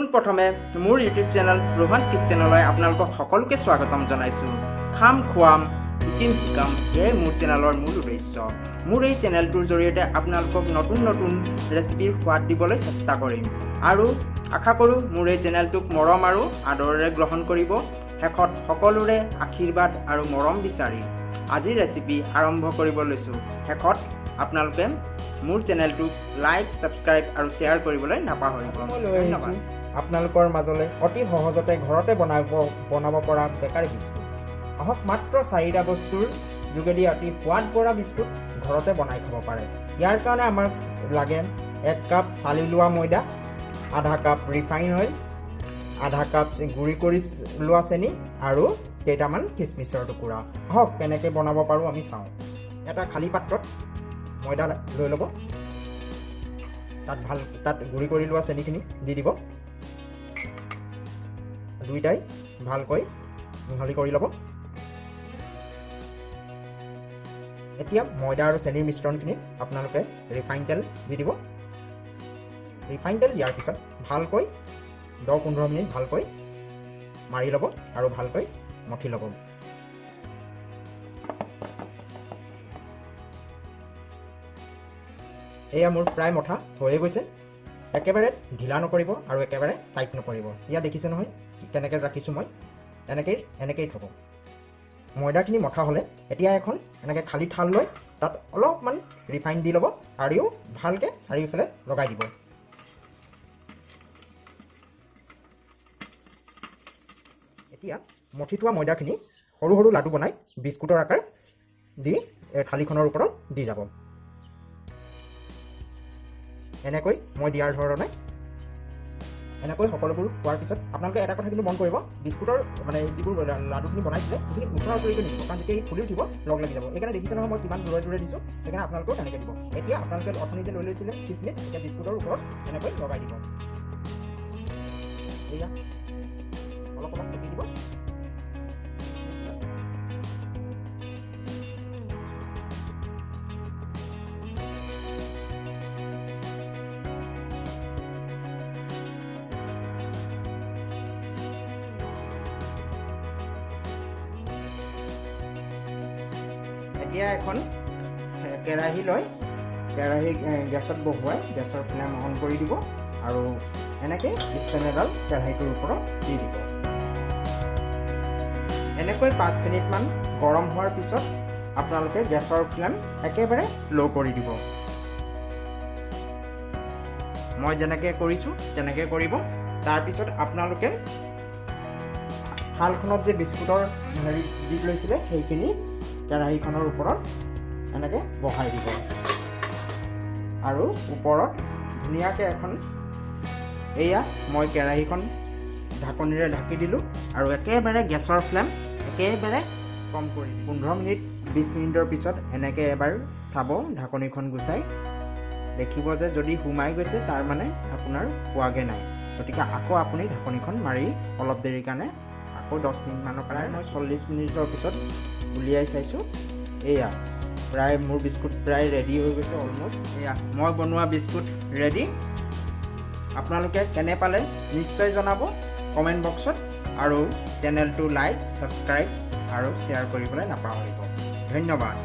পোনপ্ৰথমে মোৰ YouTube channel ৰোহান্স কিটচেনলৈ আপোনালোকক সকলোকে স্বাগতম জনাইছোঁ। খাম খুৱাম শিকিম শিকাম এয়াই মোৰ চেনেলৰ মূল উদ্দেশ্য। মোৰ এই চেনেলটোৰ জৰিয়তে আপোনালোকক নতুন নতুন ৰেচিপিৰ সোৱাদ দিবলৈ চেষ্টা কৰিম আৰু আশা কৰোঁ মোৰ এই চেনেলটোক মৰম আৰু আদৰেৰে গ্ৰহণ কৰিব। শেষত সকলোৰে আশীৰ্বাদ আৰু মৰম বিচাৰি আজিৰ ৰেচিপি আৰম্ভ কৰিব লৈছোঁ। শেষত আপোনালোকে মোৰ চেনেলটোক লাইক ছাবস্ক্ৰাইব আৰু শ্বেয়াৰ কৰিবলৈ নাপাহৰিব। মই লৈ আহিছোঁ আপোনালোকৰ মাজলৈ অতি সহজতে ঘৰতে বনাব পৰা বেকাৰী বিস্কুট। আহক মাত্ৰ 4টা বস্তুৰ যোগেদি অতি সোৱাদ পৰা বিস্কুট ঘৰতে বনাই খাব পাৰে। ইয়াৰ কাৰণে আমাক লাগে 1 কাপ চালি লোৱা ময়দা, আধা কাপ ৰিফাইন অইল, আধা কাপ গুড়ি কৰি লোৱা চেনি আৰু কেইটামান কিচমিচৰ টুকুৰা। আহক কেনেকৈ বনাব পাৰোঁ আমি চাওঁ। এটা খালী পাত্ৰত ময়দা লৈ ল'ব, তাত গুড়ি কৰি লোৱা চেনিখিনি দি দিব, দুইটাই ভালকৈ মিহলি কৰি ল'ব। এতিয়া ময়দা আৰু চেনিৰ মিশ্ৰণখিনি আপোনালোকে ৰিফাইন তেল দি দিব। ৰিফাইন তেল দিয়াৰ পিছত ভালকৈ 10-15 মিনিট ভালকৈ মাৰি ল'ব আৰু ভালকৈ মঠি ল'ব। এয়া মোৰ প্ৰায় মঠা হৈয়ে গৈছে। একেবাৰে ঢিলা নকৰিব আৰু একেবাৰে টাইট নকৰিব। ইয়াত দেখিছে নহয় কেনেকৈ ৰাখিছোঁ মই, এনেকেই থ'ব। ময়দাখিনি মঠা হ'লে এতিয়া এখন এনেকৈ খালী থাল লৈ তাত অলপমান ৰিফাইন দি ল'ব আৰু ভালকৈ চাৰিওফালে লগাই দিব। এতিয়া মঠি থোৱা ময়দাখিনি সৰু সৰু লাডু বনাই বিস্কুটৰ আকাৰ দি থালিখনৰ ওপৰত দি যাব। এনেকৈ মই দিয়াৰ ধৰণে এনেকৈ সকলোবোৰ হোৱাৰ পিছত আপোনালোকে এটা কথা কিন্তু মন কৰিব, বিস্কুটৰ মানে যিবোৰ লাডুখিনি বনাইছিলে সেইখিনি ওচৰা ওচৰিকৈ নিদিব, কাৰণ যেতিয়া ফুলি উঠিব লগ লাগি যাব। সেইকাৰণে দেখিছে নহয় মই কিমান দূৰে দিছোঁ, সেইকাৰণে আপোনালোকেও তেনেকৈ দিব। এতিয়া আপোনালোকে অথনি যে লৈ লৈছিলে কিচমিচ, এতিয়া বিস্কুটৰ ওপৰত এনেকৈ লগাই দিব। এয়া অলপ অলপ চেপি দিব। এতিয়া এখন কেৰাহী লৈ গেছত বহুৱাই গেছৰ ফ্লেম অন কৰি দিব আৰু এনেকৈ ষ্টেণ্ড এডাল কেৰাহীটোৰ ওপৰত দি দিব। এনেকৈ 5 মিনিটমান গৰম হোৱাৰ পিছত আপোনালোকে গেছৰ ফ্লেম একেবাৰে ল' কৰি দিব। মই যেনেকৈ কৰিছোঁ তেনেকৈ কৰিব। তাৰপিছত আপোনালোকে থালখনত যে বিস্কুটৰ দি লৈছিলে সেইখিনি কেৰাহীখনৰ ওপৰত এনেকৈ বহাই দিব আৰু ওপৰত ধুনীয়াকৈ এখন এয়া মই কেৰাহীখন ঢাকনিৰে ঢাকি দিলোঁ আৰু একেবাৰে গেছৰ ফ্লেম একেবাৰে কম কৰি 15-20 মিনিটৰ পিছত এনেকৈ এবাৰ চাব, ঢাকনিখন গুচাই দেখিব যে যদি সোমাই গৈছে তাৰ মানে আপোনাৰ হোৱাগৈ নাই। গতিকে আকৌ আপুনি ঢাকনিখন মাৰি অলপ দেৰিৰ কাৰণে আকৌ 10 মিনিটমানৰ কাৰণে মই 40 মিনিটৰ পিছত উলিয়াই চাইছোঁ। এয়া প্ৰায় মোৰ বিস্কুট প্ৰায় ৰেডি হৈ গৈছে অলমষ্ট। এয়া মই বনোৱা বিস্কুট ৰেডি। আপোনালোকে কেনে পালে নিশ্চয় জনাব কমেণ্ট বক্সত আৰু চেনেলটো লাইক ছাবস্ক্ৰাইব আৰু শ্বেয়াৰ কৰিবলৈ নাপাহৰিব। ধন্যবাদ।